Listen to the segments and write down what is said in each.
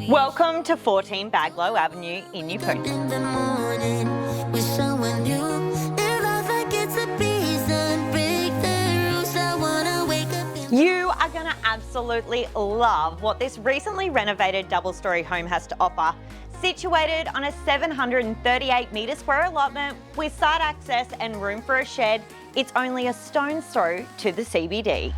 Welcome to 14 Baglow Avenue in Yeppoon. You are going to absolutely love what this recently renovated double-storey home has to offer. Situated on a 738 metre square allotment with side access and room for a shed, it's only a stone's throw to the CBD.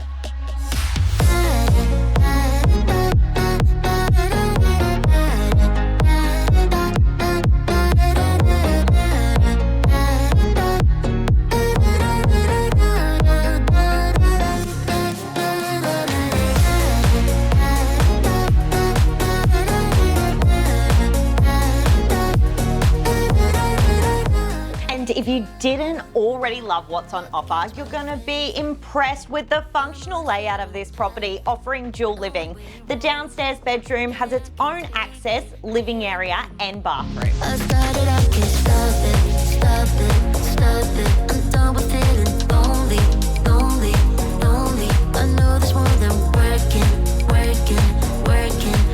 If you didn't already love what's on offer, you're going to be impressed with the functional layout of this property, offering dual living. The downstairs bedroom has its own access, living area and bathroom. I started, I can't stop it. I'm done with feeling lonely. I know there's more than working.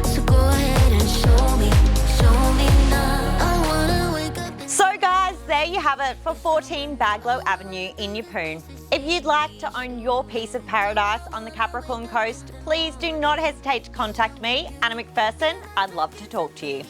So go ahead and show me now. I wanna wake up. So guys, there you have it for 14 Baglow Avenue in Yeppoon. If you'd like to own your piece of paradise on the Capricorn coast, please do not hesitate to contact me, Anna McPherson. I'd love to talk to you.